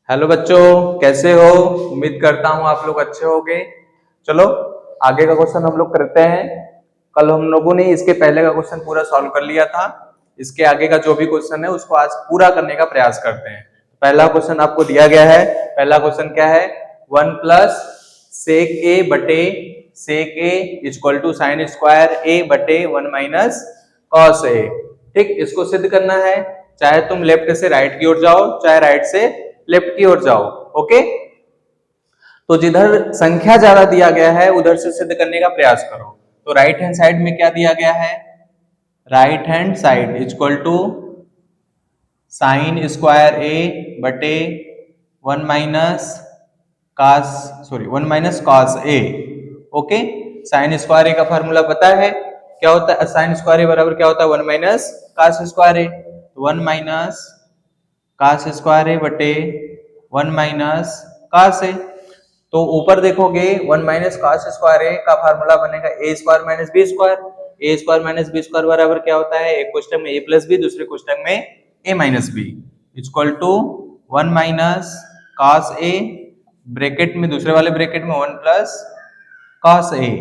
Hello बच्चों, कैसे हो? उम्मीद करता हूँ आप लोग अच्छे होंगे। चलो आगे का क्वेश्चन हम लोग करते हैं। कल हम लोगों ने इसके पहले का क्वेश्चन पूरा सॉल्व कर लिया था। इसके आगे का जो भी क्वेश्चन है उसको आज पूरा करने का प्रयास करते हैं। पहला क्वेश्चन आपको दिया गया है। पहला क्वेश्चन क्या है? 1 प्लस सेक ए बटे sec A equal to sine square A बटे 1 माइनस कॉस ए। ठीक, इसको सिद्ध करना है। चाहे तुम लेफ्ट से राइट की ओर जाओ, चाहे राइट से लेफ्ट की ओर जाओ। ओके, तो जिधर संख्या ज्यादा दिया गया है उधर से सिद्ध करने का प्रयास करो। तो राइट हैंड साइड में क्या दिया गया है? Right hand side equal to sine square A बटे 1 minus one minus cos A. Okay, sine square A का फॉर्मूला पता है क्या होता है? साइन स्क्वायर ए बराबर क्या होता है? 1 minus cos square A. 1 minus cos square A बटे 1 माइनस कॉस ए। तो ऊपर देखोगे 1 माइनस कॉस स्क्वायर ए का फार्मूला बनेगा A square minus B square. A square minus B square बराबर क्या होता है? एक क्वेश्चन में ए प्लस बी, दूसरे क्वेश्चन में A minus B equal to 1 minus cos A, bracket में दूसरे वाले ब्रैकेट में 1 plus cos A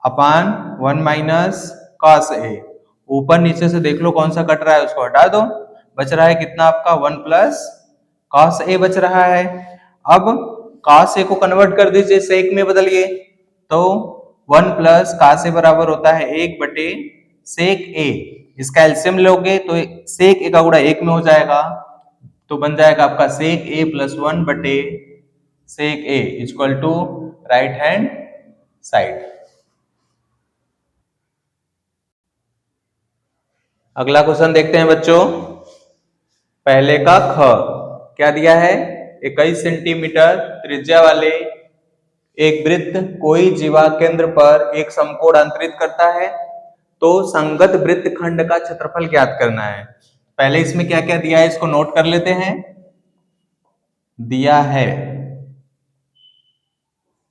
upon 1 minus cos A. ऊपर नीचे से देख लो कौन सा कट रहा है, उसको हटा दो। बच रहा है कितना आपका? 1 प्लस कॉस ए बच रहा है। अब कॉस ए को कन्वर्ट कर दीजिए, सेक में बदलिए। तो 1 प्लस कॉस ए बराबर होता है 1 बटे सेक ए। इसका एलसीएम लोगे तो सेक ए का गुणा 1 में हो जाएगा, तो बन जाएगा आपका सेक ए प्लस 1 बटे sec A equal to right hand side. अगला क्वेश्चन देखते हैं बच्चों। पहले का ख क्या दिया है? 21 सेंटीमीटर त्रिज्या वाले एक वृत्त कोई जीवा केंद्र पर एक समकोण अंतरित करता है, तो संगत वृत्त खंड का क्षेत्रफल ज्ञात करना है। पहले इसमें क्या क्या दिया है इसको नोट कर लेते हैं। दिया है,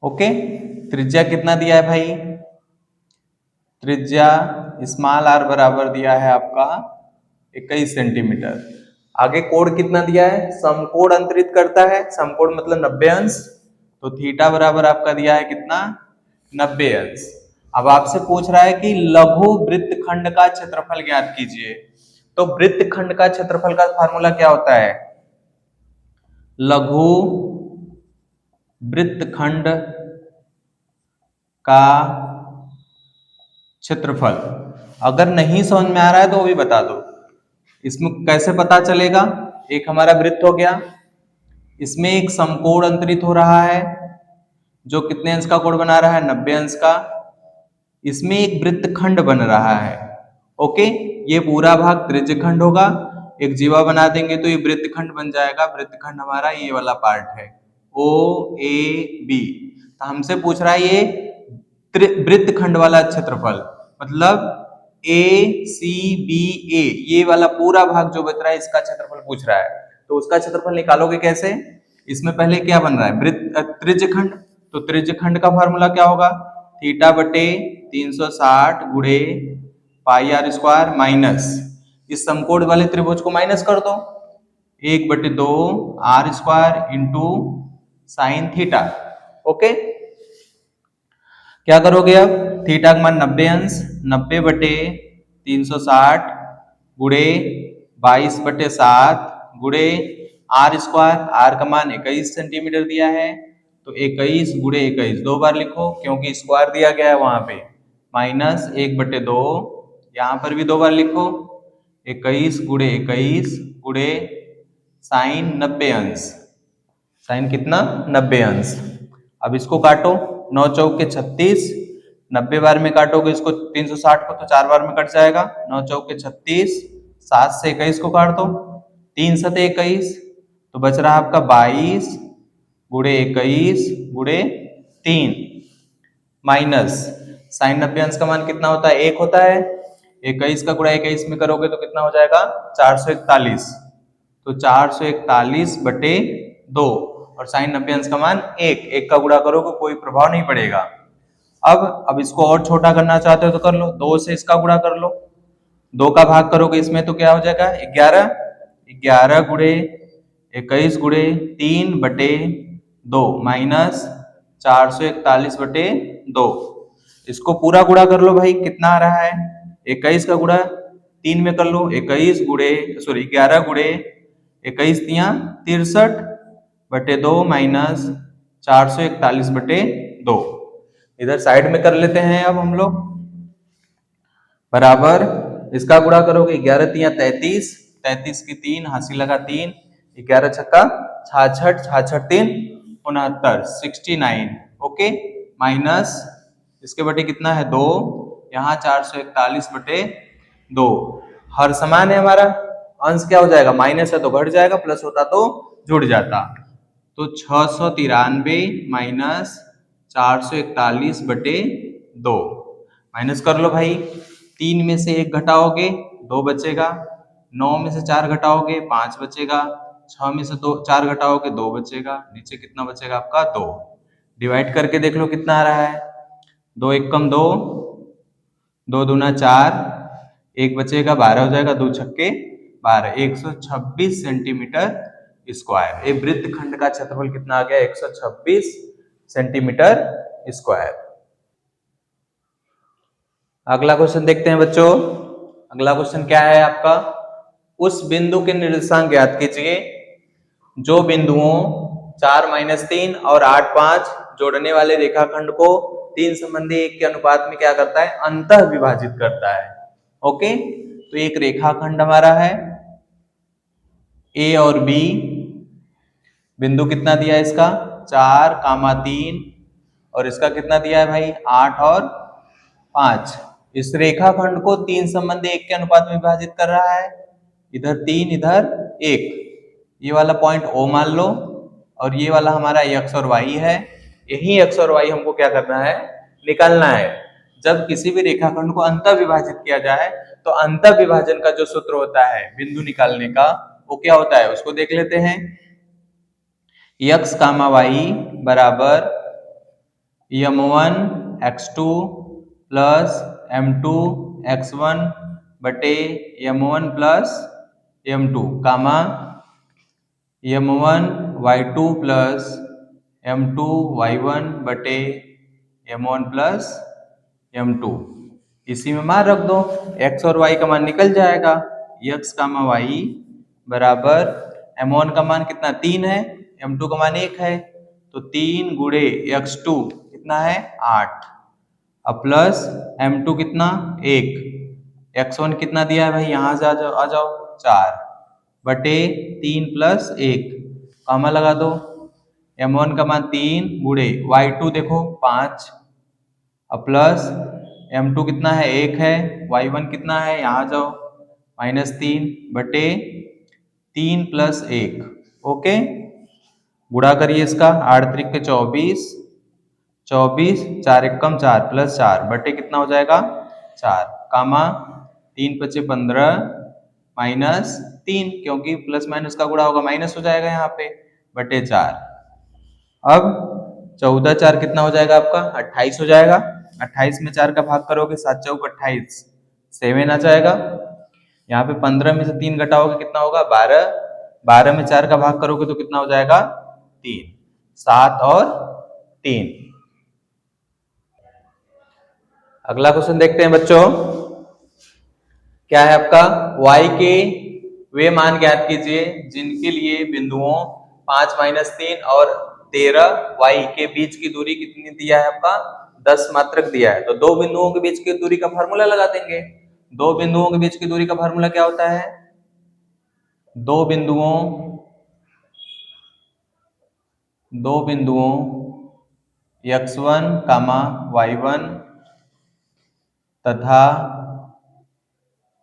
ओके, त्रिज्या कितना दिया है भाई? त्रिज्या स्मॉल आर बराबर दिया है आपका 21 सेंटीमीटर। आगे कोण कितना दिया है? समकोण अंतरित करता है, समकोण मतलब 90 अंश, तो थीटा बराबर आपका दिया है कितना? 90 अंश। अब आपसे पूछ रहा है कि लघु वृत्तखंड का क्षेत्रफल ज्ञात कीजिए। तो वृत्तखंड का क्षेत्रफल का फार्मूला क्या होता है? लघु वृत्तखंड का क्षेत्रफल। अगर नहीं समझ में आ रहा है तो वो भी बता दो। इसमें कैसे पता चलेगा? एक हमारा वृत्त हो गया, इसमें एक समकोण अंतरित हो रहा है जो कितने अंश का कोण बना रहा है? 90 अंश का। इसमें एक वृत्तखंड बन रहा है। ओके, ये पूरा भाग त्रिज्यखंड होगा। एक जीवा बना देंगे तो ये वृत्तखंड बन जाएगा। वृत्तखंड हमारा ये वाला पार्ट है, ओ ए बी। तो हमसे पूछ रहा है ये वृत्तखंड वाला क्षेत्रफल, मतलब ए सी बी ए, ये वाला पूरा भाग जो बच रहा है इसका क्षेत्रफल पूछ रहा है। तो उसका क्षेत्रफल निकालोगे कैसे? इसमें पहले क्या बन रहा है? वृत्त त्रिज्यखंड। तो त्रिज्यखंड का फॉर्मूला क्या होगा? थीटा बटे 360 गुणे पाई आर स्क्वायर माइनस इस समकोण वाले त्रिभुज को माइनस कर दो, 1 बटे 2 R square into sine theta. Okay, क्या करोगे अब? थीटा का मान 90 अंश, 90 बटे 360 गुणे 22 बटे 7 गुणे आर स्क्वायर। आर का मान 21 सेंटीमीटर दिया है, तो 21 गुणे 21 दो बार लिखो क्योंकि स्क्वायर दिया गया है वहां पे, माइनस 1 बटे 2, यहाँ पर भी दो बार लिखो, 21 गुणे 21 गुणे साइन 90 अंश। साइन कितना? 90 अंश। अब इसको काटो, 9 चौके 36, 90 बार में काटोगे इसको 360 को तो 4 बार में कट जाएगा। 9 चौके 36, 7 से 21 को काट दो, 3 सते 21, तो बच रहा आपका 22 गुणे 21 गुणे 3 माइनस साइन 90 अंश का मान कितना होता है? 1 होता है। 21 का गुणा 21 में करोगे तो कितना हो जाएगा? 441। तो 441 बटे 2 और साइन 90 अंश का मान 1, 1 का गुणा करोगे कोई प्रभाव नहीं पड़ेगा। अब इसको और छोटा करना चाहते हो तो कर लो, 2 से इसका गुणा कर लो, 2 का भाग करोगे इसमें तो क्या हो जाएगा? 11, 11 गुणे 21 गुणे 3/2 माइनस 441/2। इसको पूरा गुणा कर लो भाई, कितना आ रहा है? 21 का गुणा 3 में कर लो, 11 गुणे 21 × 3 = 63/2 माइनस 441/2। इधर साइड में कर लेते हैं अब हम लोग, बराबर इसका गुणा करोगे 11 × 3 = 33, 33 की 3 हासिल लगा 3, 11 छक्का 66, 66 3 69, 69। ओके, माइनस इसके बटे कितना है 2, यहाँ 441/2। हर समान है हमारा, अंश क्या हो जाएगा? माइनस है तो घट जाएगा, प्लस होता तो जुड़ जाता। तो 693 माइनस 441/2 माइनस कर लो भाई। 3 में से 1 घटाओगे 2 बचेगा, 9 में से 4 घटाओगे 5 बचेगा, 6 में से 4 घटाओगे 2 बचेगा, नीचे कितना बचेगा आपका 2। डिवाइड करके देख लो कितना आ रहा है। 2 × 1 = 2, 2 दूना 4, 1 बचेगा 12 हो जाएगा, 2 छक्के 12, 126 सेंटीमीटर स्क्वायर। एक वृत्त खंड का क्षेत्रफल कितना आ गया? 126 सेंटीमीटर स्क्वायर। अगला क्वेश्चन देखते हैं बच्चों। अगला क्वेश्चन क्या है आपका? उस बिंदु के निर्देशांक ज्ञात कीजिए जो बिंदुओं 4 - 3 और 8 5 जोड़ने वाले रेखाखंड को 3 संबंधी 1 के अनुपात में क्या करता है? अंतः विभाजित करता है। ओके, तो एक रेखाखंड हमारा है ए और बी, बिंदु कितना दिया है इसका? 4, 3 और इसका कितना दिया है भाई? 8 और 5। इस रेखाखंड को 3 संबंधी 1 के अनुपात में विभाजित कर रहा है, इधर 3 इधर 1। ये वाला पॉइंट O मान लो, और ये वाला हमारा x और y है। यही x और y हमको क्या करना है? निकालना है। जब किसी भी रेखाखंड को अंतः विभाजित किया जाए तो अंतः विभाजन का जो सूत्र होता है बिंदु निकालने का, वो क्या होता है उसको देख लेते हैं। x, y बराबर m1 x2 plus m2 x1 बटे m1 प्लस m2 कामा m1 y2 plus m2 y1 बटे m1 प्लस m2। इसी में मान रख दो, x और y का मान निकल जाएगा। x, y बराबर m1 का मान कितना? 3 है, m2 का मान 1 है, तो 3 गुणे x2 कितना है? 8, अब प्लस m2 कितना? 1, x1 कितना दिया है भाई? यहाँ से आ जाओ 4 बटे 3 प्लस 1, कामा लगा दो। m1 का मान 3 गुणे y2 देखो 5, अब प्लस m2 कितना है? 1 है, y1 कितना है? यहाँ जाओ -3 बटे 3 प्लस 1। ओके, गुणा करिए इसका, 8 × 3 = 24, 24 4 × 1 = 4 प्लस 4 बटे कितना हो जाएगा? 4, कामा 3 × 5 = 15 -3, क्योंकि प्लस माइनस का गुणा होगा माइनस हो जाएगा यहाँ पे, बटे 4। अब 14 4 कितना हो जाएगा आपका? 28 हो जाएगा। 28 में 4 का भाग करोगे 7 × 4 = 28, 7 आ जाएगा। यहाँ पे 15 में से 3 घटाओगे कितना होगा? 12, 12 में 4 का भाग करोगे तो कितना हो जाएगा? 3, 7 और 3। अगला क्वेश्चन देखते हैं बच्चों, क्या है आपका? y के वे मान ज्ञात कीजिए जिनके लिए बिंदुओं 5 - 3 और 13 y के बीच की दूरी कितनी दिया है आपका? 10 मात्रक दिया है। तो दो बिंदुओं के बीच की दूरी का फार्मूला लगा देंगे। दो बिंदुओं के बीच की दूरी का फार्मूला क्या होता है? दो बिंदुओं x1, y1 तथा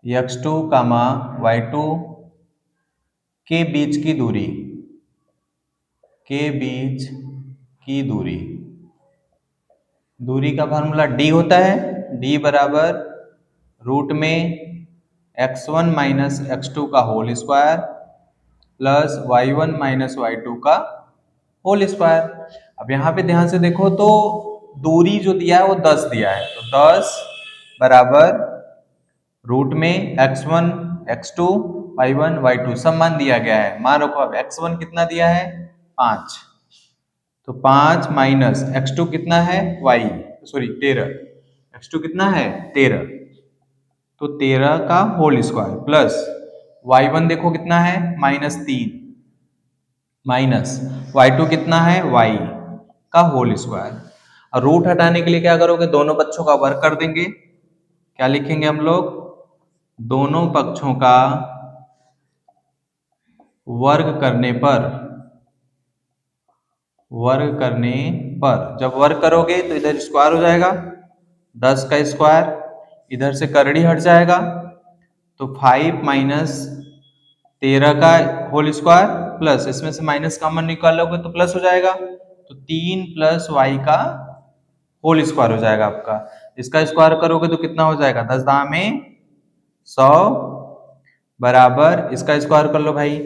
x2, y2 के बीच की दूरी का फार्मूला d होता है। d बराबर रूट में x1 - x2 का whole square plus y1 - y2 का होल स्क्वायर। अब यहाँ पे ध्यान से देखो तो दूरी जो दिया है वो 10 दिया है, तो 10 बराबर रूट में x1 x2 y1 y2 सब मान दिया गया है। मान रखो अब x1 कितना दिया है 5, तो 5 माइनस x2 कितना है y सॉरी 13, x2 कितना है 13, तो 13 का होल स्क्वायर प्लस y1 देखो कितना है -3 माइनस y2 कितना है y का होल स्क्वायर। और रूट हटाने के लिए क्या करोगे, दोनों पक्षों का वर्ग कर देंगे। क्या लिखेंगे हम लोग, दोनों पक्षों का वर्ग करने पर जब वर्ग करोगे तो इधर स्क्वायर हो जाएगा 10 का स्क्वायर, इधर से करड़ी हट जाएगा तो 5 माइनस 13 का होल स्क्वायर प्लस इसमें से माइनस कॉमन निकालोगे तो प्लस हो जाएगा, तो 3 प्लस वाई का होल स्क्वायर हो जाएगा आपका। इसका स्क्वायर करोगे तो कितना हो जाएगा 10 दाम में 100 बराबर इसका स्क्वायर कर लो भाई,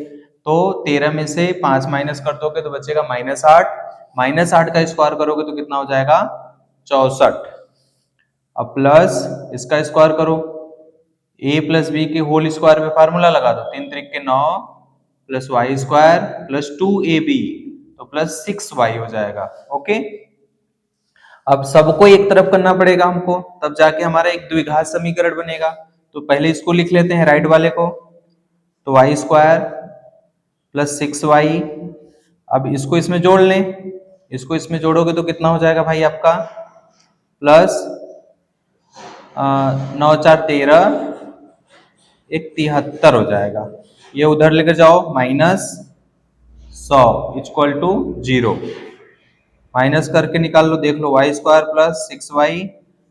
तो 13 में से 5 माइनस कर दोगे तो बचेगा -8, -8 का स्क्वायर करोगे तो कितना हो जाएगा 64। अब प्लस इसका स्क्वायर करो, a प्लस बी के होल स्क्वायर में फार्मूला लगा दो, 3 त्रिक के 9 plus Y square plus 2ab तो प्लस 6y हो जाएगा। ओके, अब सबको एक तरफ करना पड़ेगा हमको, तब जाके हमारा एक द्विघात समीकरण बनेगा। तो पहले इसको लिख लेते हैं राइट वाले को, तो वाई स्क्वायर प्लस 6y, अब इसको इसमें जोड़ लें, इसको इसमें जोड़ोगे तो कितना हो जाएगा भाई आपका प्लस 9 4 13 एक 73 हो जाएगा। ये उधर लेकर जाओ -100 इक्वल टू 0, माइनस करके निकाल लो, देख लो वाई स्क्वायर प्लस 6y,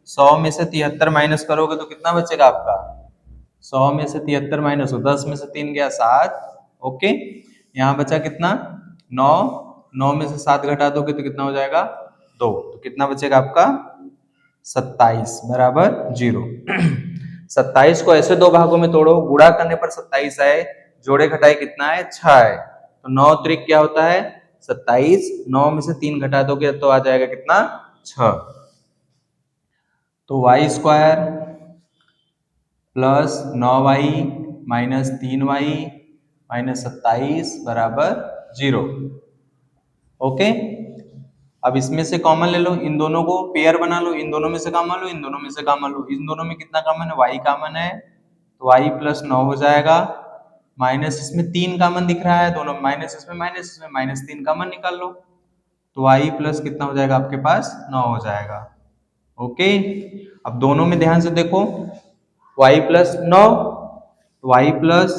100 में से 73 माइनस करोगे तो कितना बचेगा आपका, 100 में से 73 माइनस हो, 10 में से 3 गया 7। ओके, यहाँ बचा कितना 9, 9 में से 7 घटा दोगे तो कितना हो जाएगा 2, तो कितना बचेगा आपका 27 बराबर 0। 27 को ऐसे दो भागों में तोड़ो, गुणा करने पर 27 आए, जोड़े घटाए कितना है 6 है, तो 9 त्रिक क्या होता है 27, 9 में से 3 घटा दोगे तो आ जाएगा कितना 6, तो Y square plus 9y minus 3y minus 27 बराबर 0। ओके, अब इसमें से कॉमन ले लो, इन दोनों को पेयर बना लो, इन दोनों में से कॉमन लो, इन दोनों में से कॉमन लो, इन दोनों में कितना कॉमन है y कॉमन है, तो y प्लस 9 हो जाएगा, माइनस इसमें 3 कॉमन दिख रहा है, दोनों माइनस इसमें माइनस 3 कॉमन निकाल लो, तो y प्लस कितना हो जाएगा आपके पास 9 हो जाएगा। ओके, अब दोनों में ध्यान से देखो y plus 9, y plus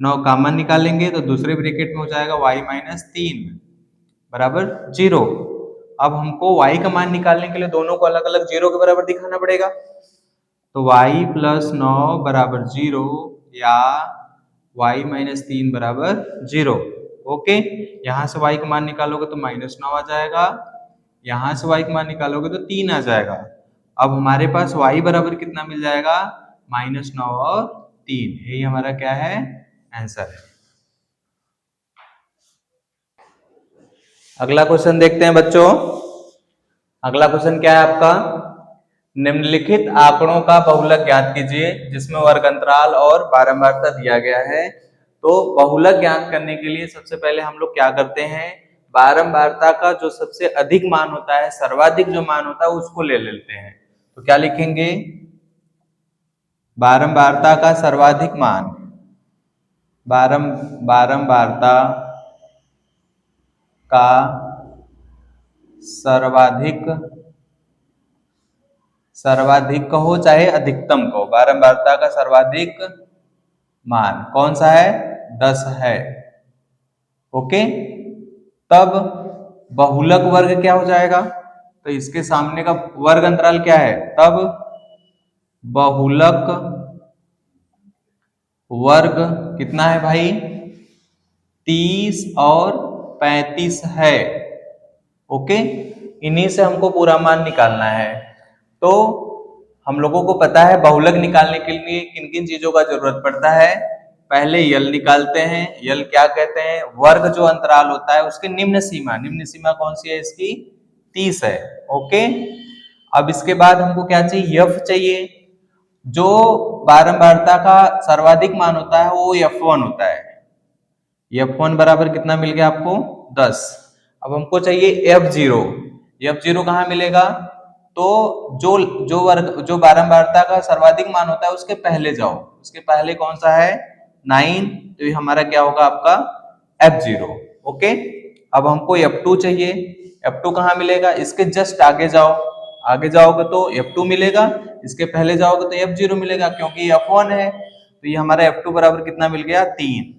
9 common निकालेंगे तो दूसरे ब्रैकेट में हो जाएगा y माइनस 3 बराबर 0। अब हमको y का मान निकालने के लिए दोनों को अलग अलग 0 के बराबर दिखाना पड़ेगा, तो y प्लस 9 बराबर 0 या y माइनस 3 बराबर 0। ओके, यहाँ से y का मान निकालोगे तो -9 आ जाएगा, यहाँ से y का मान निकालोगे तो 3 आ जाएगा। अब हमारे पास y बराबर कितना मिल जाएगा -9 और 3, यही हमारा क्या है आंसर है। अगला क्वेश्चन देखते हैं बच्चों। अगला क्वेश्चन क्या है आपका, निम्नलिखित आंकड़ों का बहुलक ज्ञात कीजिए जिसमें वर्ग अंतराल और बारंबारता दिया गया है। तो बहुलक ज्ञात करने के लिए सबसे पहले हम लोग क्या करते हैं, बारंबारता का जो सबसे अधिक मान होता है, सर्वाधिक जो मान होता है उसको ले लेते हैं। तो क्या लिखेंगे, बारंबारता का सर्वाधिक मान, बारंबारता का सर्वाधिक कहो चाहे अधिकतम कहो, बारंबारता का सर्वाधिक मान कौन सा है 10 है। ओके, तब बहुलक वर्ग क्या हो जाएगा, तो इसके सामने का वर्ग अंतराल क्या है, तब बहुलक वर्ग कितना है भाई 30 और 35 है। ओके, इन्हीं से हमको पूरा मान निकालना है। तो हम लोगों को पता है बहुलक निकालने के लिए किन किन चीजों का जरूरत पड़ता है। पहले यल निकालते हैं, यल क्या कहते हैं, वर्ग जो अंतराल होता है उसकी निम्न सीमा कौन सी है इसकी 30 है। ओके, अब इसके बाद हमको क्या चाहिए, यफ चाहिए। जो बारंबारता का सर्वाधिक मान होता है वो F1 होता है। F1 बराबर कितना मिल गया आपको 10। अब हमको चाहिए F0। F0 कहाँ मिलेगा? तो जो जो बारंबारता का सर्वाधिक मान होता है उसके पहले जाओ, उसके पहले कौन सा है 9, तो ये हमारा क्या होगा आपका F0। ओके, अब हमको F2 चाहिए। F2 कहाँ मिलेगा? इसके जस्ट आगे जाओ, आगे जाओगे तो F2 मिलेगा, इसके पहले जाओगे तो F0 मिलेगा क्योंकि ये F1 है। तो ये हमारा F2 बराबर कितना मिल गया 3।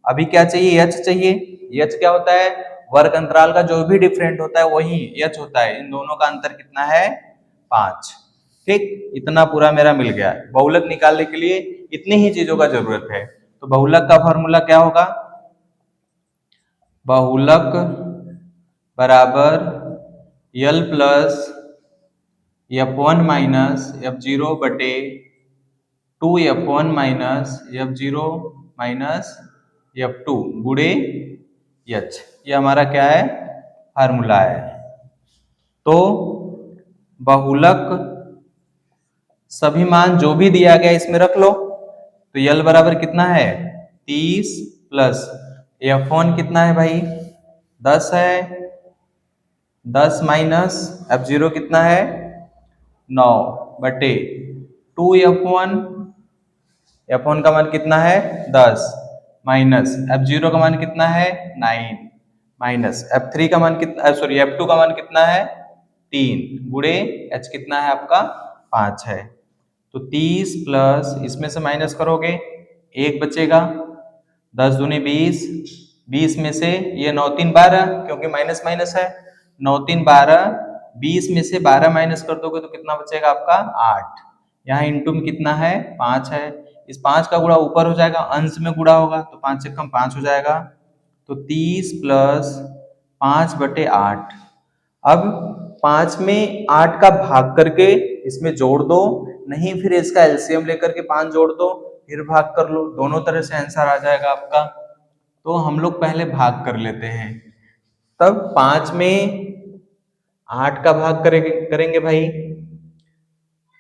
अभी क्या चाहिए H चाहिए। H क्या होता है? वर्ग अंतराल का जो भी डिफरेंट होता है वही H होता है। इन दोनों का अंतर कितना है 5। ठीक, इतना पूरा मेरा मिल गया। बहुलक निकालने के लिए इतनी ही चीजों का जरूरत है। तो बहुलक का फॉर्मूला क्या होगा? बहुलक बराबर L plus F1 minus F0 बटे 2F1 minus F0 minus F2 गुणे H। ये हमारा क्या है फार्मूला है। तो बहुलक सभी मान जो भी दिया गया इसमें रख लो। तो L बराबर कितना है 30 प्लस F1 कितना है भाई 10 है, 10 माइनस F0 कितना है 9 बटे 2F1। F1 का मान कितना है 10 माइनस F0 का मान कितना है 9 माइनस F3 का मान कितना, सॉरी F2 का मान कितना है 3 गुणे H कितना है आपका 5 है। तो 30 प्लस इसमें से माइनस करोगे 1 बचेगा, 10 दूनी 20, 20 में से ये 9 3 12 क्योंकि माइनस माइनस है, 9 3 12, 20 में से 12 माइनस कर दोगे तो कितना बचेगा आपका 8। यहाँ इंटू में कितना है 5 है। इस 5 का गुणा ऊपर हो जाएगा, अंश में गुणा होगा तो 5 से कम 5 हो जाएगा। तो 30 प्लस 5 बटे 8। अब 5 में 8 का भाग करके इसमें जोड़ दो, नहीं फिर इसका एलसीएम लेकर के 5 जोड़ दो फिर भाग कर लो, दोनों तरह से आंसर आ जाएगा आपका। तो हम लोग पहले भाग कर लेते हैं, तब 5 में 8 का भाग करेंगे भाई,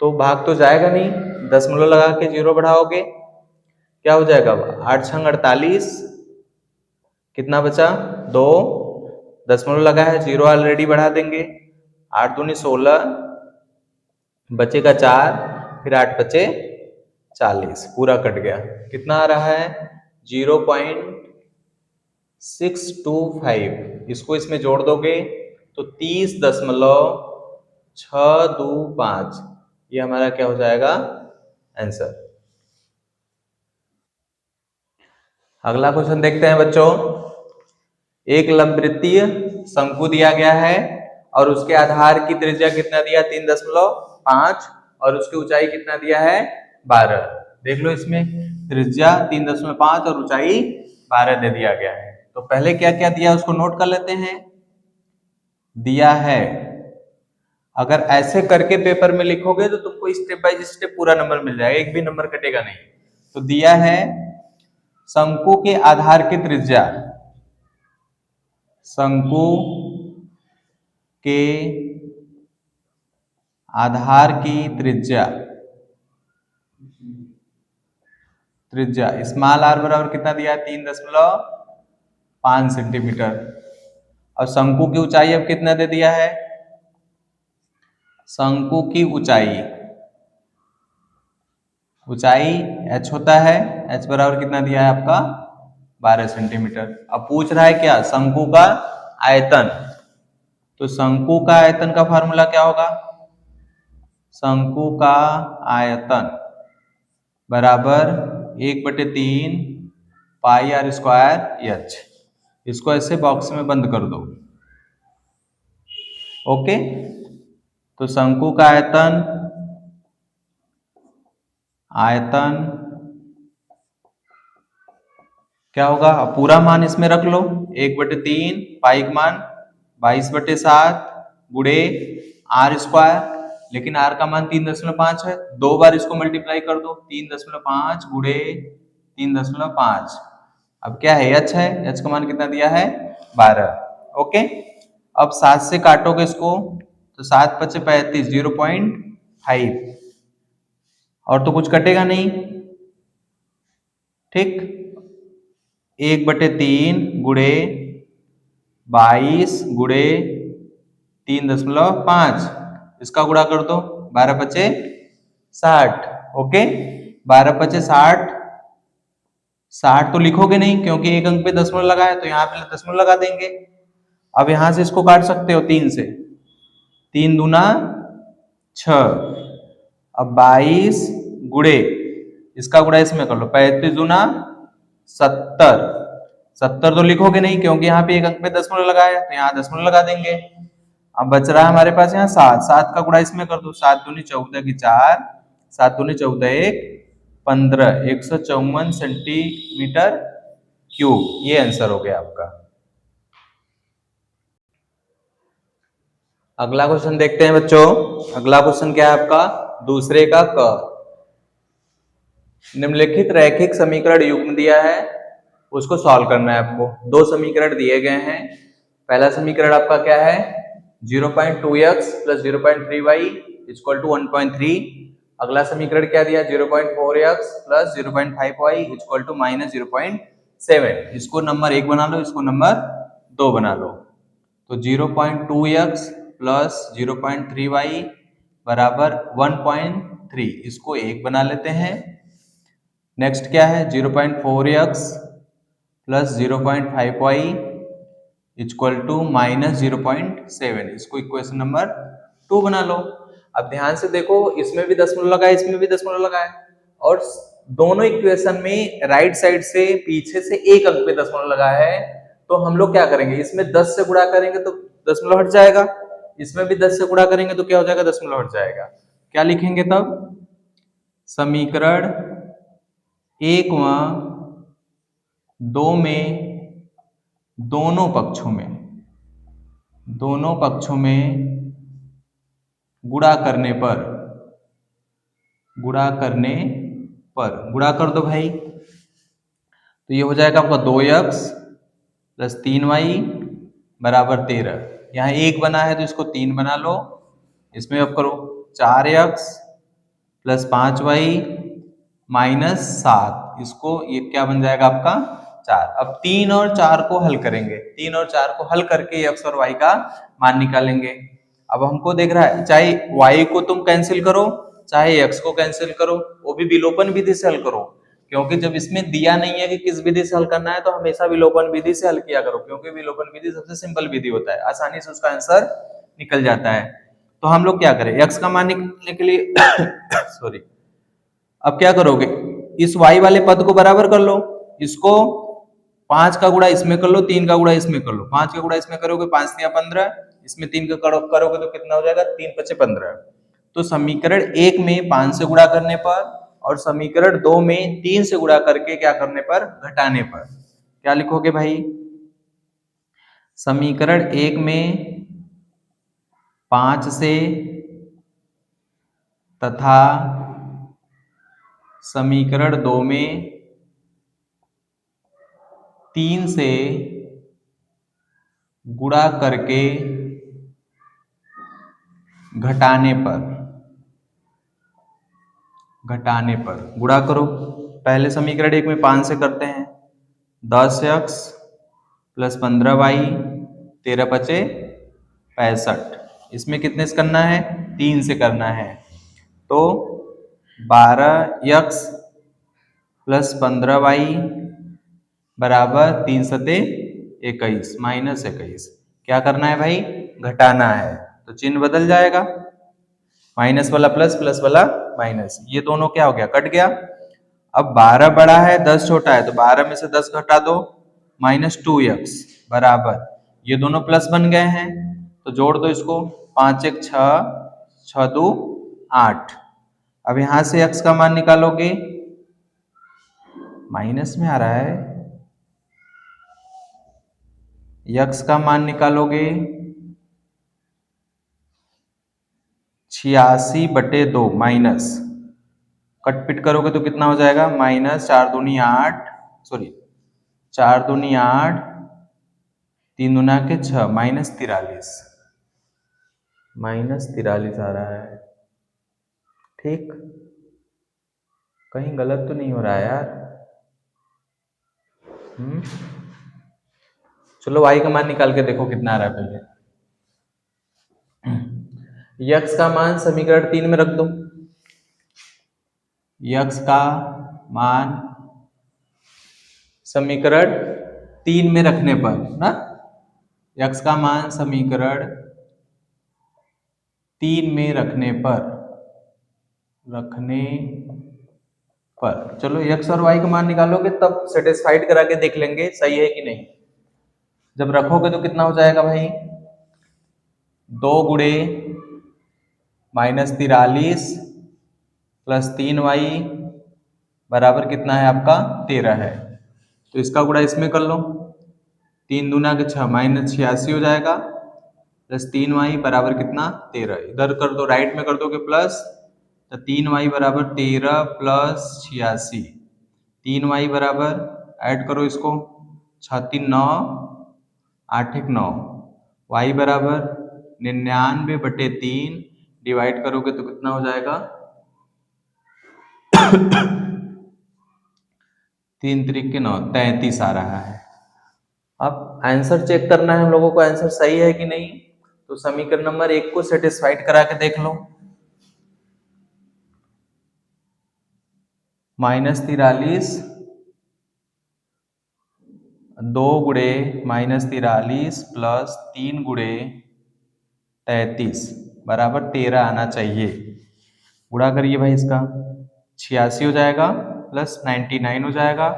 तो भाग तो जाएगा नहीं, दशमलव लगा के 0 बढ़ाओगे क्या हो जाएगा 8 छंग 48, कितना बचा 2, दशमलव लगा है 0 ऑलरेडी बढ़ा देंगे, 8 दूनी 16 बचेगा 4, फिर 8 बचे 40, पूरा कट गया। कितना आ रहा है 0.625। इसको इसमें जोड़ दोगे तो 30.625, ये हमारा क्या हो जाएगा आंसर। अगला क्वेश्चन देखते हैं बच्चों। एक लंबवृत्तीय शंकु दिया गया है और उसके आधार की त्रिज्या कितना दिया 3.5 और उसकी ऊंचाई कितना दिया है 12। देख लो इसमें त्रिज्या 3.5 और ऊंचाई 12 दे दिया गया है। तो पहले क्या क्या दिया उसको नोट कर लेते हैं। दिया है, अगर ऐसे करके पेपर में लिखोगे तो तुमको स्टेप बाय स्टेप पूरा नंबर मिल जाएगा, एक भी नंबर कटेगा नहीं। तो दिया है शंकु के आधार की त्रिज्या, शंकु के आधार की त्रिज्या, त्रिज्या स्मॉल आर बराबर कितना दिया है 3.5 सेंटीमीटर। और शंकु की ऊंचाई अब कितना दे दिया है, शंकु की ऊंचाई, ऊंचाई h होता है, h बराबर कितना दिया है आपका 12 सेंटीमीटर। अब पूछ रहा है क्या शंकु का आयतन, तो शंकु का आयतन का फॉर्मूला क्या होगा, शंकु का आयतन बराबर 1/3 पाई आर स्क्वायर एच। इसको ऐसे बॉक्स में बंद कर दो। ओके, तो शंकु का आयतन, आयतन क्या होगा, पूरा मान इसमें रख लो 1/3 पाई का मान 22/7 गुणे आर स्क्वायर, लेकिन आर का मान 3.5 है, दो बार इसको मल्टीप्लाई कर दो 3.5 गुणे 3.5। अब क्या है एच है, एच का मान कितना दिया है 12। ओके, अब 7 से काटोगे इसको तो 7 × 5 = 35, 0.5 और तो कुछ कटेगा नहीं, ठीक। 1/3 गुणे 22 गुणे 3.5, इसका गुणा कर दो, 12×5 = 60। ओके, 12×5 = 60 तो लिखोगे नहीं क्योंकि एक अंक पे दशमलव लगा है, तो यहाँ पे दशमलव लगा देंगे। अब यहां से इसको काट सकते हो 3 से, 3 दूना 6। अब 22 गुणे, इसका गुणा इसमें कर लो, 35 दूना 70। 70 तो लिखोगे नहीं क्योंकि यहाँ पे एक अंक पे दशमलव लगा है, तो यहाँ दशमलव लगा देंगे। अब बच रहा है हमारे पास यहाँ 7। 7 का गुणा इसमें कर दो, 7 दूनी 14 की 4, 7 दूनी 14 1 15, 154 सेंटीमीटर क्यूब। ये आंसर हो गया आपका। अगला क्वेश्चन देखते हैं बच्चों। अगला क्वेश्चन क्या है आपका, दूसरे का क। निम्नलिखित रैखिक समीकरण युग्म दिया है, उसको सॉल्व करना है आपको। दो समीकरण दिए गए हैं। पहला समीकरण आपका क्या है, 0.2x + 0.3y = 1.3। अगला समीकरण क्या दिया, 0.4x + 0.5y = -0.7। इसको नंबर 1 बना लो, इसको नंबर 2 बना लो। तो 0.2x + 0.3y = 1.3, इसको 1 बना लेते हैं। नेक्स्ट क्या है, 0.4x + 0.5y = -0.7, इसको इक्वेशन नंबर 2 बना लो। अब ध्यान से देखो, इसमें भी दशमलव लगा है, इसमें भी दशमलव लगा है, और दोनों इक्वेशन में राइट साइड से पीछे से एक अंक पे दशमलव लगा है। तो हम लोग क्या करेंगे, इसमें 10 से गुणा करेंगे तो दशमलव हट जाएगा, इसमें भी 10 से गुणा करेंगे तो क्या हो जाएगा, दशमलव हट जाएगा। क्या लिखेंगे तब, समीकरण 1 व 2 में दोनों पक्षों में गुणा करने पर गुणा कर दो भाई। तो ये हो जाएगा आपका 2x + 3y = 13। यहाँ 1 बना है तो इसको 3 बना लो, इसमें अब करो 4x + 5y - 7, इसको ये क्या बन जाएगा आपका 4। अब 3 और 4 को हल करेंगे, 3 और 4 को हल करके x और y का मान निकालेंगे। अब हमको देख रहा है, चाहे y को तुम कैंसिल करो, चाहे x को कैंसिल करो, वो भी विलोपन विधि से हल करो, क्योंकि जब इसमें दिया नहीं है कि किस विधि से हल करना है, तो हमेशा विलोपन विधि से हल किया करो, क्योंकि विलोपन विधि सबसे सिंपल विधि होता है, आसानी से उसका आंसर निकल जाता है। तो हम लोग क्या करें, x का मान निकालने के लिए सॉरी, अब क्या करोगे, इस y वाले पद को बराबर कर लो, इसको 5 का गुणा इसमें कर लो, 3 का गुणा इसमें कर लो। 5 का गुणा इसमें करोगे 5 × 15, इसमें 3 का करोगे तो कितना हो जाएगा, 3 × 5 = 15। तो समीकरण 1 में 5 से गुणा करने पर और समीकरण 2 में 3 से गुणा करके क्या करने पर, घटाने पर, क्या लिखोगे भाई, समीकरण 1 में 5 से तथा समीकरण 2 में 3 से गुणा करके घटाने पर गुणा करो। पहले समीकरण 1 में 5 से करते हैं, 10x + 15y 13 × 5 = 65। इसमें कितने से करना है, 3 से करना है, तो 12x + 15y = 3 × 7 = 21 -21। क्या करना है भाई, घटाना है, तो चिन्ह बदल जाएगा, माइनस वाला प्लस, प्लस वाला माइनस, ये दोनों क्या हो गया, कट गया। अब 12 बड़ा है 10 छोटा है, तो 12 में से 10 घटा दो, -2x बराबर, ये दोनों प्लस बन गए हैं, तो जोड़ दो इसको, 5 × 1 = 6, 6 × 2 = 8। अब यहां से x का मान निकालोगे, माइनस में आ रहा है, x का मान निकालोगे 86/2 माइनस, कट पिट करोगे तो कितना हो जाएगा, -4 दूनी 8, सॉरी 4 दूनी 8, 3 दूना के 6, -43 आ रहा है, ठीक। कहीं गलत तो नहीं हो रहा है यार। चलो y का मान निकाल के देखो कितना आ रहा है पहले। यक्स का मान समीकरण 3 में रख दो। यक्स का मान समीकरण 3 में रखने पर ना, यक्स का मान समीकरण 3 में रखने पर चलो यक्स और वाई का मान निकालोगे तब सेटिस्फाइड करा के देख लेंगे सही है कि नहीं। जब रखोगे तो कितना हो जाएगा भाई, 2 -43 प्लस 3y बराबर कितना है आपका 13 है। तो इसका गुणा इसमें कर लो, 3 दूना के 6 -86 हो जाएगा प्लस 3y बराबर कितना 13। इधर कर दो, राइट में कर दोगे प्लस, तो 3y बराबर 13 प्लस 86, 3y बराबर ऐड करो इसको 6 3 9 8 1 9, y बराबर 99/3 डिवाइड करोगे तो कितना हो जाएगा 3 3 के 9 33 आ रहा है। अब आंसर चेक करना है हम लोगों को, आंसर सही है कि नहीं। तो समीकरण नंबर 1 को सेटिस्फाइड करा के देख लो, -43 2 गुणे -43 प्लस 3 गुणे 33 बराबर 13 आना चाहिए। गुणा करिए भाई, इसका 86 हो जाएगा प्लस 99 हो जाएगा,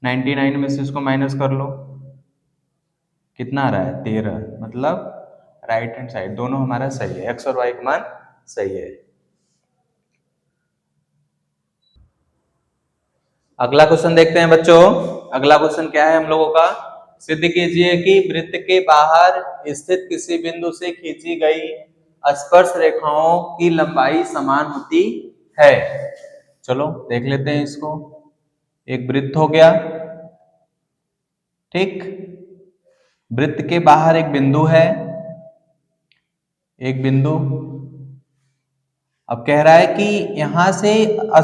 99 में से इसको माइनस कर लो, कितना आ रहा है 13, मतलब राइट हैंड साइड दोनों हमारा सही है, एक्स और वाई का मान सही है। अगला क्वेश्चन देखते हैं बच्चों। अगला क्वेश्चन क्या है हम लोगों का, सिद्ध कीजिए कि वृत्त के बाहर स्थित किसी बिंदु से खींची गई स्पर्श रेखाओं की लंबाई समान होती है। चलो देख लेते हैं इसको। एक वृत्त हो गया, ठीक, वृत्त के बाहर एक बिंदु है, एक बिंदु। अब कह रहा है कि यहां से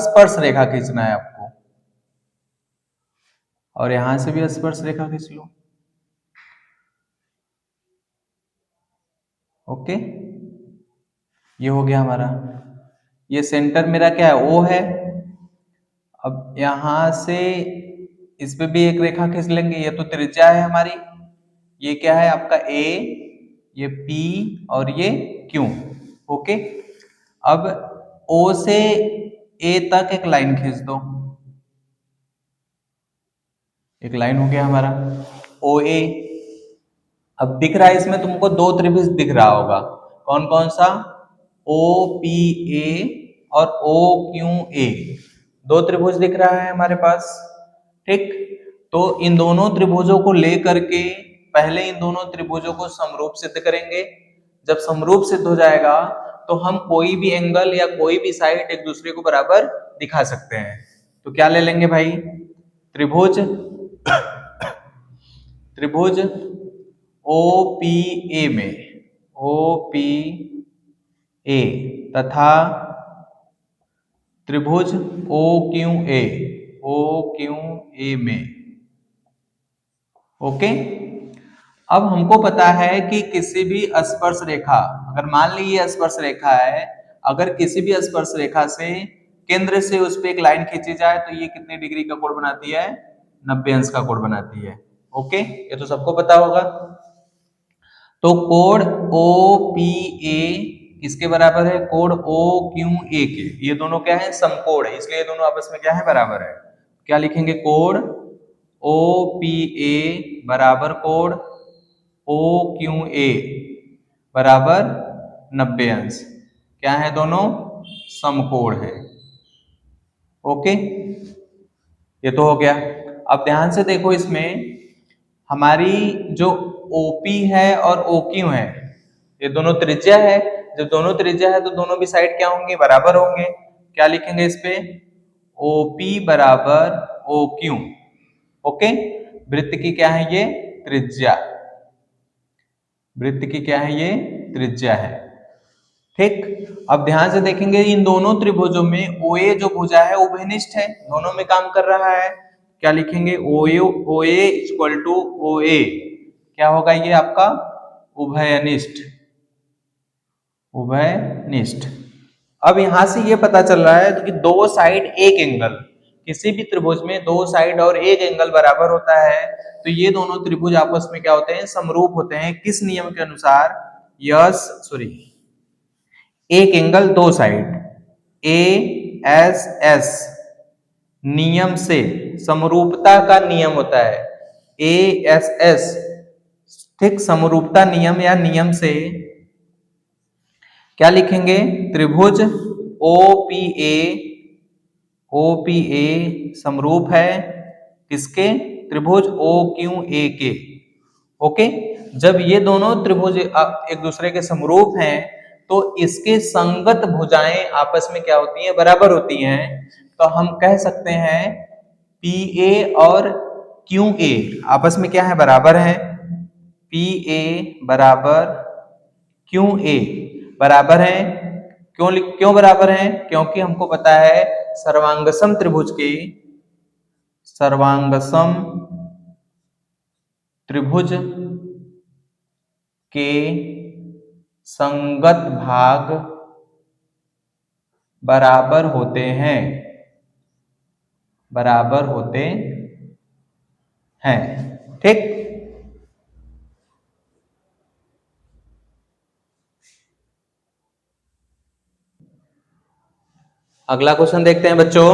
स्पर्श रेखा खींचना है आपको, और यहां से भी स्पर्श रेखा खींच लो। ओके, ये हो गया हमारा, ये सेंटर मेरा क्या है ओ है। अब यहां से इस पे भी एक रेखा खींच लेंगे, ये तो त्रिज्या है हमारी, ये क्या है आपका ए, ये पी और ये क्यू। ओके, अब ओ से ए तक एक लाइन खींच दो, एक लाइन हो गया हमारा ओ ए। अब दिख रहा है इसमें तुमको दो त्रिभुज दिख रहा होगा, कौन कौन सा, ओ पी ए और ओ क्यू ए, दो त्रिभुज दिख रहा है हमारे पास, ठीक। तो इन दोनों त्रिभुजों को लेकर के पहले इन दोनों त्रिभुजों को समरूप सिद्ध करेंगे। जब समरूप सिद्ध हो जाएगा तो हम कोई भी एंगल या कोई भी साइड एक दूसरे को बराबर दिखा सकते हैं। तो क्या ले लेंगे भाई, त्रिभुज त्रिभुज ओ पी ए में, ओ पी ए तथा त्रिभुज O Q A, O Q A में। ओके, अब हमको पता है कि किसी भी स्पर्श रेखा, अगर मान ली ये स्पर्श रेखा है, अगर किसी भी स्पर्श रेखा से केंद्र से उस पर एक लाइन खींची जाए तो ये कितने डिग्री का कोण बनाती है, 90 अंश का कोण बनाती है। ओके, ये तो सबको पता होगा। तो कोण ओ पी ए किसके बराबर है, कोण ओ क्यू ए के, ये दोनों क्या है समकोण है, इसलिए ये दोनों आपस में क्या है बराबर है। क्या लिखेंगे, कोण ओ पी ए बराबर कोण ओ क्यू ए बराबर 90 अंश, क्या है दोनों समकोण है। ओके, ये तो हो गया। अब ध्यान से देखो, इसमें हमारी जो OP है और OQ है, ये दोनों त्रिज्या है। जब दोनों त्रिज्या है तो दोनों भी साइड क्या होंगे, बराबर होंगे। क्या लिखेंगे इस पे, OP बराबर OQ। ओके, वृत्त की क्या है ये त्रिज्या, वृत्त की क्या है ये त्रिज्या है। ठीक। अब ध्यान से देखेंगे इन दोनों त्रिभुजों में OA जो भुजा है उभयनिष्ठ है, दोनों में काम कर रहा है। क्या लिखेंगे? OA इक्वल टू OA क्या होगा? ये आपका उभयनिष्ठ, उभयनिष्ठ। अब यहां से ये पता चल रहा है कि दो साइड एक एंगल, किसी भी त्रिभुज में दो साइड और एक एंगल बराबर होता है, तो ये दोनों त्रिभुज आपस में क्या होते हैं? समरूप होते हैं। किस नियम के अनुसार? एक एंगल दो साइड ASS नियम से, समरूपता का नियम होता है ASS, ठीक। समरूपता नियम या नियम से क्या लिखेंगे? त्रिभुज OPA समरूप है किसके? त्रिभुज OQA के। ओके। जब ये दोनों त्रिभुज एक दूसरे के समरूप हैं तो इसके संगत भुजाएं आपस में क्या होती हैं? बराबर होती हैं। तो हम कह सकते हैं PA और QA आपस में क्या है? बराबर है। PA बराबर QA बराबर है। क्यों बराबर है? क्योंकि हमको पता है सर्वांगसम त्रिभुज के, सर्वांगसम त्रिभुज के संगत भाग बराबर होते हैं, बराबर होते हैं। ठीक। अगला क्वेश्चन देखते हैं बच्चों।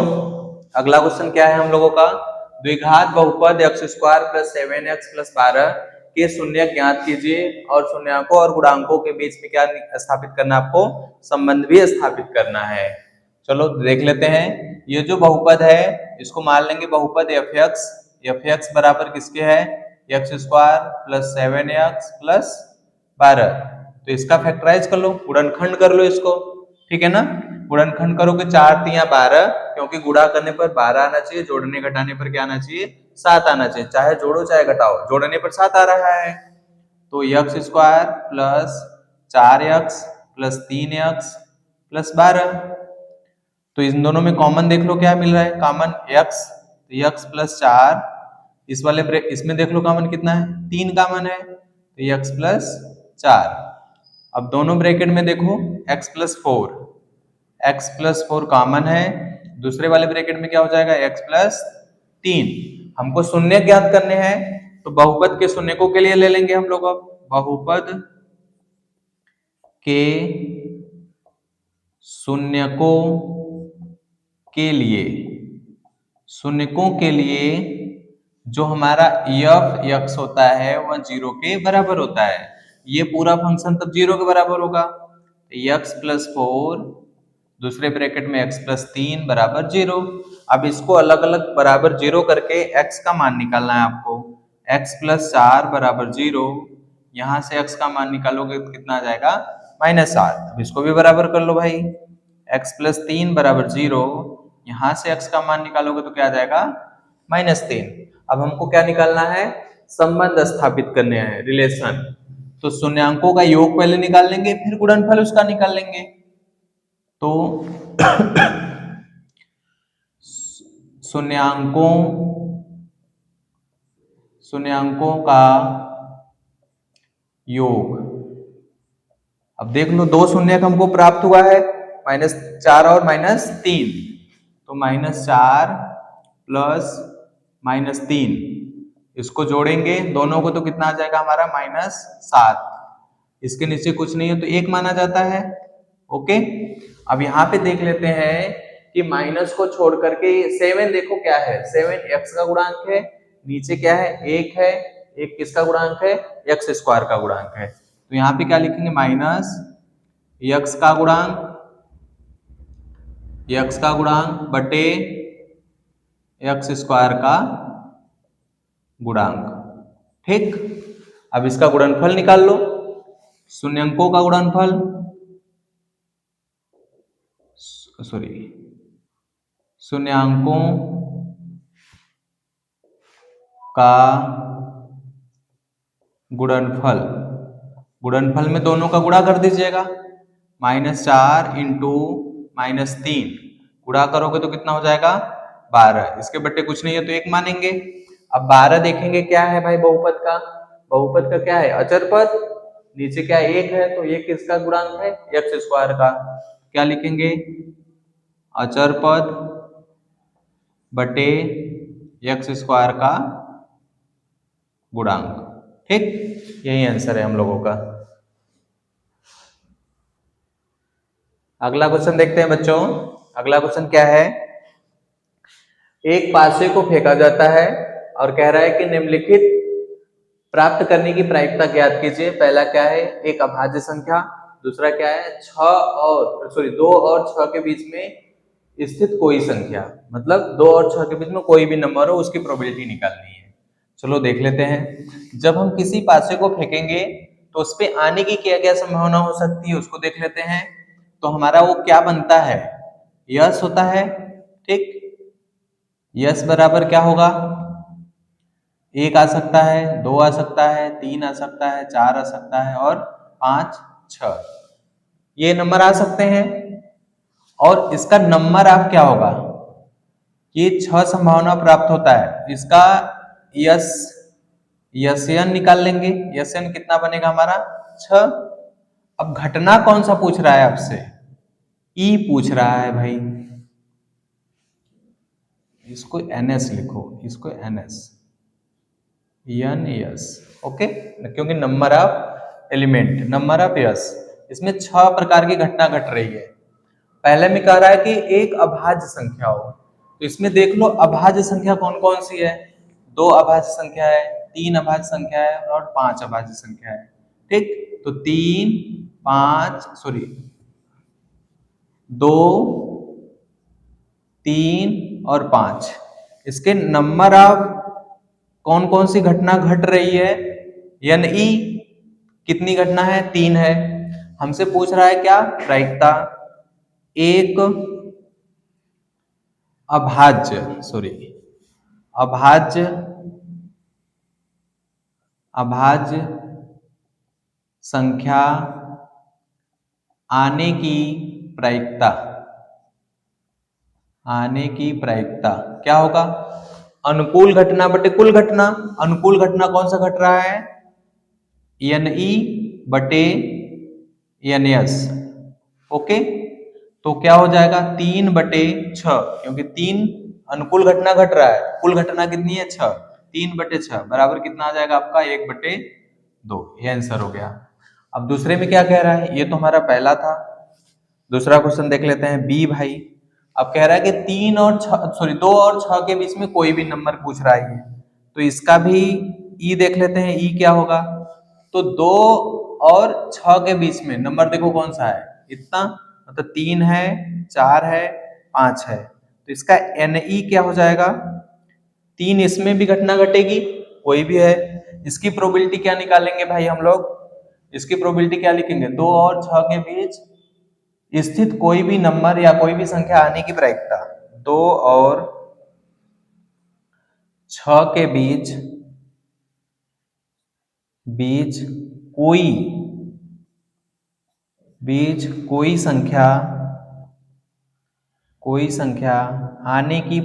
अगला क्वेश्चन क्या है हम लोगों का? द्विघात बहुपद x square plus 7x plus 12 के शून्यक ज्ञात कीजिए और शून्यकों और गुणांकों के बीच में क्या स्थापित करना? आपको संबंध भी स्थापित करना है। चलो देख लेते हैं। ये जो बहुपद है इसको मान लेंगे बहुपद fx बराबर किसके है? x square plus 7x plus 12। तो इसका फैक्टराइज कर लो, गुणनखंड कर लो इसको, ठीक है ना। गुणनखंड करोगे 4 तिया 12, क्योंकि गुणा करने पर 12 आना चाहिए, जोड़ने घटाने पर क्या आना चाहिए? 7 आना चाहिए। चाहे जोड़ो चाहे घटाओ, जोड़ने पर 7 आ रहा है। तो x square plus 4x plus 3x plus 12। तो इन दोनों में कॉमन देख लो क्या मिल रहा है? कॉमन x, तो x प्लस 4, इस वाले इसमें देख लो कॉमन कितना है? 3 कॉमन है, तो x प्लस 4। अब दोनों ब्रैकेट में देखो x plus 4, x plus 4 common है, दूसरे वाले ब्रैकेट में क्या हो जाएगा? x plus 3। हमको शून्य ज्ञात करने हैं तो बहुपद के शून्यकों के लिए ले लेंगे हम लोग। अब बहुपद के शून्यकों के लिए, शून्यकों के लिए जो हमारा f(x) होता है वह 0 के बराबर होता है। ये पूरा फंक्शन तब 0 के बराबर होगा। x प्लस 4 दूसरे ब्रैकेट में x प्लस 3 बराबर 0। अब इसको अलग अलग बराबर 0 करके x का मान निकालना है आपको। x प्लस 4 बराबर 0, यहां से x का मान निकालोगे तो कितना आ जाएगा? -7। अब इसको भी बराबर कर लो भाई। x प्लस 3 बराबर 0, यहां से x का मान निकालोगे तो क्या आ जाएगा? -3। अब हमको क्या निकालना है? संबंध स्थापित करने हैं, रिलेशन। तो शून्यांकों का योग पहले निकाल लेंगे, फिर गुणनफल उसका निकाल लेंगे। तो शून्यांकों का योग, अब देख लो दो शून्यक हमको प्राप्त हुआ है, -4 और -3। तो -4 प्लस -3, इसको जोड़ेंगे दोनों को तो कितना आ जाएगा हमारा? -7। इसके नीचे कुछ नहीं है तो 1 माना जाता है। ओके। अब यहाँ पे देख लेते हैं कि माइनस को छोड़ करके 7 देखो क्या है? 7 x का गुणांक है, नीचे क्या है? 1 है, 1 किसका गुणांक है? x स्क्वायर का गुणांक है। तो यहाँ पे क्या लिखेंगे? माइनस x का गुणांक, x का गुणांक बटे x स्क्वायर का गुणांक। ठीक। अब इसका गुणनफल निकाल लो, शून्यंकों का गुणनफल, शून्यांकों का गुणनफल, गुणनफल में दोनों का गुणा कर दीजिएगा। -4 इंटू -3 गुणा करोगे तो कितना हो जाएगा 12। इसके बट्टे कुछ नहीं है तो 1 मानेंगे। अब 12 देखेंगे क्या है भाई बहुपद का, बहुपद का क्या है अचर पद, नीचे क्या 1 है तो 1 किसका गुणांक है x स्क्वायर का, क्या लिखेंगे अचर पद बटे x स्क्वायर का गुणांक। ठीक, यही आंसर है हम लोगों का। अगला क्वेश्चन देखते हैं बच्चों। अगला क्वेश्चन क्या है, एक पासे को फेंका जाता है और कह रहा है कि निम्नलिखित प्राप्त करने की प्रायिकता ज्ञात कीजिए। पहला क्या है एक अभाज्य संख्या, दूसरा क्या है 2 और 6 के बीच में स्थित कोई संख्या, मतलब 2 और 6 के बीच में कोई भी नंबर हो उसकी प्रोबेबिलिटी निकालनी है। चलो देख लेते हैं। जब हम किसी पासे को फेंकेंगे तो उस पे आने की क्या क्या संभावना हो सकती है उसको देख लेते हैं। तो हमारा वो क्या बनता है यस होता है। ठीक, यस बराबर क्या होगा 1 आ सकता है, 2 आ सकता है, 3 आ सकता है, 4 आ सकता है और 5 6 ये नंबर आ सकते हैं। और इसका नंबर आप क्या होगा, ये 6 संभावना प्राप्त होता है, इसका यस यसन निकाल लेंगे। यसन कितना बनेगा हमारा 6। अब घटना कौन सा पूछ रहा है आपसे, ई पूछ रहा है भाई, इसको एनएस लिखो, इसको एनएस एन एस, ओके, क्योंकि number of element, number of yes, इसमें 6 प्रकार की घटना घट रही है। पहले में कह रहा है कि एक अभाज्य संख्या हो, तो इसमें देख लो अभाज्य संख्या कौन कौन सी है, 2 अभाज्य संख्या है, 3 अभाज्य संख्या है और 5 अभाज्य संख्या है। ठीक, तो 2 3 और 5 इसके नंबर ऑफ कौन कौन सी घटना घट रही है, यानी कितनी घटना है 3 है। हमसे पूछ रहा है क्या प्रायिकता, एक अभाज्य अभाज्य संख्या आने की प्रायिकता क्या होगा, अनुकूल घटना बटे कुल घटना। अनुकूल घटना कौन सा घट रहा है एन ई बटे एन एस, ओके, तो क्या हो जाएगा 3/6, क्योंकि 3 अनुकूल घटना घट रहा है, कुल घटना कितनी है 6, 3/6 बराबर कितना आ जाएगा आपका 1/2, ये आंसर हो गया। अब दूसरे में क्या कह रहा है, ये तो हमारा पहला था। दूसरा क्वेश्चन देख लेते हैं बी भाई। अब कह रहा है कि 2 और 6 के बीच में कोई भी नंबर पूछ रहा है, तो इसका भी ई देख लेते हैं, ई क्या होगा, तो 2 और 6 के बीच में नंबर देखो कौन सा है, इतना, मतलब 3 है, 4 है, 5 है, तो इसका एन ई क्या हो जाएगा, 3 इसमें भी घटना घटेगी कोई भी है, इसकी प्रोबेबिलिटी क्या निकालेंगे भाई हम लोग, इसकी प्रोबेबिलिटी क्या लिखेंगे 2 और 6 के बीच स्थित कोई भी नंबर या कोई भी संख्या आने की प्रायिकता, 2 और 6 के बीच कोई संख्या आने की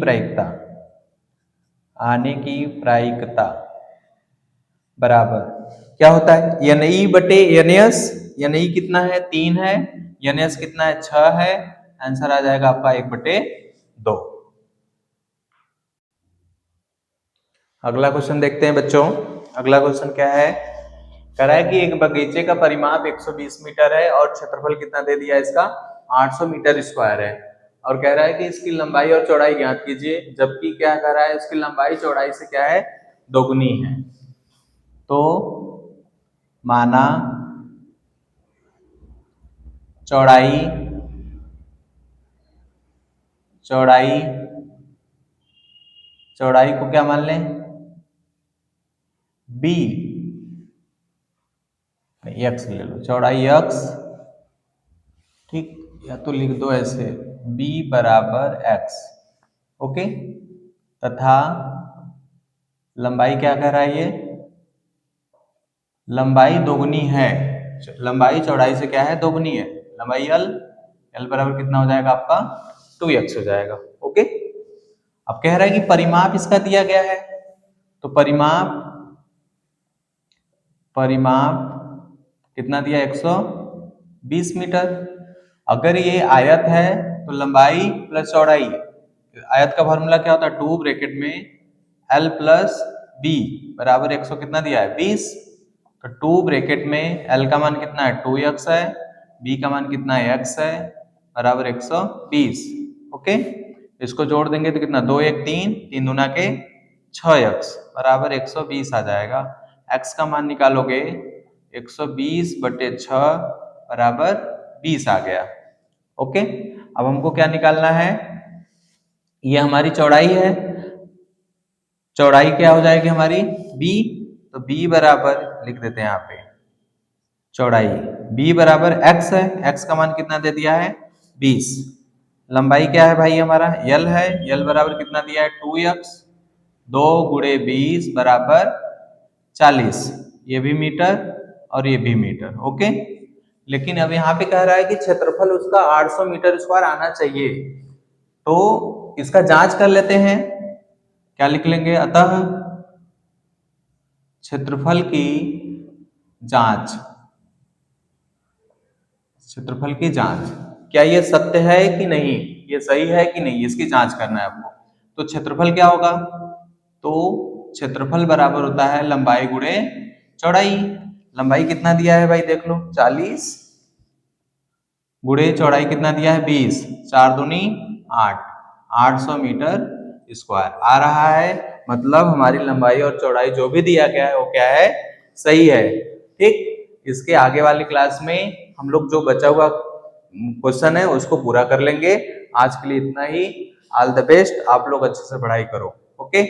प्रायिकता बराबर क्या होता है एन ई बटे एन एस, एन ई कितना है 3 है, एन एस कितना है 6 है, आंसर आ जाएगा आपका 1/2। अगला क्वेश्चन देखते हैं बच्चों। अगला क्वेश्चन क्या है, कह रहा है कि एक बगीचे का परिमाप 120 मीटर है और क्षेत्रफल कितना दे दिया इसका 800 मीटर स्क्वायर है, और कह रहा है कि इसकी लंबाई और चौड़ाई ज्ञात कीजिए, जबकि क्या कह रहा है इसकी लंबाई चौड़ाई से क्या है दोगुनी है। तो माना चौड़ाई को क्या मान लें b, x ले लो, चौड़ाई x, ठीक, या तो लिख दो ऐसे b बराबर x, ओके, तथा लंबाई क्या कह रहा है, ये लंबाई दोगुनी है, लंबाई चौड़ाई से क्या है दोगुनी है, लंबाई l, l बराबर कितना हो जाएगा आपका 2x हो जाएगा। ओके, अब कह रहा है कि परिमाप इसका दिया गया है, तो परिमाप कितना दिया 120 मीटर। अगर ये आयत है तो लंबाई प्लस चौड़ाई, आयत का फॉर्मूला क्या होता है 2 ब्रैकेट में l प्लस b बराबर 100 कितना दिया है 20, तो 2 ब्रैकेट में l का मान कितना है 2x है, b का मान कितना है x है, बराबर 120। ओके, इसको जोड़ देंगे तो कितना 2 1 3, 3 दूना के 6x बराबर 120 आ जाएगा। x का मान निकालोगे 120 बटे 6 बराबर 20 आ गया। ओके, अब हमको क्या निकालना है, ये हमारी चौड़ाई है, चौड़ाई क्या हो जाएगी हमारी b, तो b बराबर लिख देते हैं यहाँ पे चौड़ाई b बराबर x है, x का मान कितना दे दिया है 20। लंबाई क्या है भाई हमारा l है, l बराबर कितना दिया है 2x, 2 गुणे 20 बराबर 40, ये भी मीटर और ये भी मीटर। ओके, लेकिन अब यहाँ पे कह रहा है कि क्षेत्रफल उसका 800 मीटर स्क्वायर आना चाहिए, तो इसका जांच कर लेते हैं। क्या लिख लेंगे, अतः क्षेत्रफल की जांच, क्षेत्रफल की जांच, क्या ये सत्य है कि नहीं, ये सही है कि नहीं, इसकी जांच करना है आपको। तो क्षेत्रफल क्या होगा, तो क्षेत्रफल बराबर होता है लंबाई गुणे चौड़ाई। लंबाई कितना दिया है भाई देख लो 40, गुणे चौड़ाई कितना दिया है 20, 4 दूनी 8, 800 मीटर स्क्वायर आ रहा है। मतलब हमारी लंबाई और चौड़ाई जो भी दिया गया है वो क्या है, सही है। ठीक, इसके आगे वाली क्लास में हम लोग जो बचा हुआ क्वेश्चन है उसको पूरा कर लेंगे। आज के लिए इतना ही। ऑल द बेस्ट, आप लोग अच्छे से पढ़ाई करो। ओके।